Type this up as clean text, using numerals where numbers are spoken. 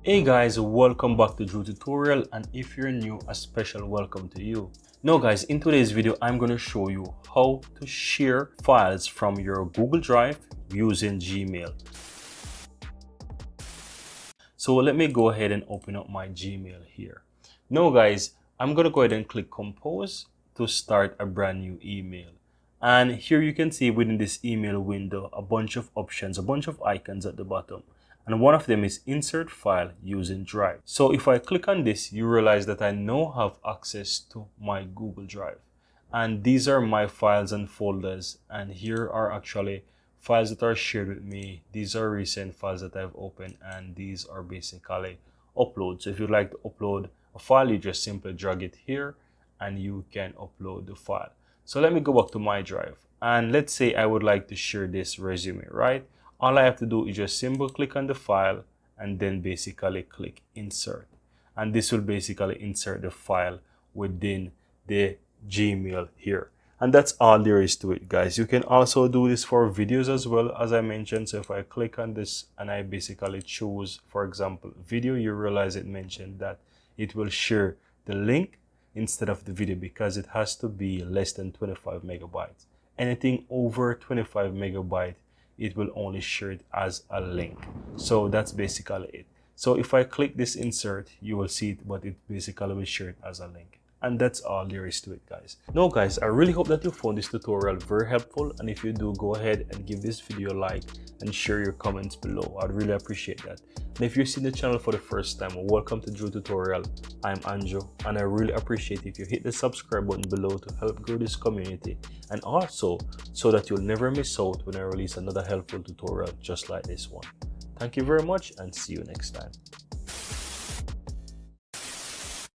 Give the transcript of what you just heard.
Hey guys, welcome back to Drew Tutorial, and if you're new, a special welcome to you. Now guys, in today's video I'm going to show you how to share files from your Google Drive using Gmail. So let me go ahead and open up my Gmail here. Now guys, I'm going to go ahead and click Compose to start a brand new email. And here you can see within this email window a bunch of options, a bunch of icons at the bottom. And one of them is insert file using Drive. So if I click on this, you realize that I now have access to my Google Drive. And these are my files and folders. And here are actually files that are shared with me. These are recent files that I've opened, and these are basically uploads. So if you'd like to upload a file, you just simply drag it here and you can upload the file. So let me go back to my drive, and let's say I would like to share this resume, right? All I have to do is just simply click on the file and then basically click insert. And this will basically insert the file within the Gmail here. And that's all there is to it, guys. You can also do this for videos as well, as I mentioned. So if I click on this and I basically choose, for example, video, you realize it mentioned that it will share the link instead of the video because it has to be less than 25 megabytes. Anything over 25 megabytes, it will only share it as a link. So that's basically it. So if I click this insert, you will see it, but it basically will share it as a link. And that's all there is to it, guys. Now guys, I really hope that you found this tutorial very helpful, and if you do, go ahead and give this video a like and share your comments below. I'd really appreciate that. And if you're seeing the channel for the first time, welcome to Drew Tutorial. I'm Anjo, and I really appreciate if you hit the subscribe button below to help grow this community, and also so that you'll never miss out when I release another helpful tutorial just like this one. Thank you very much, and see you next time.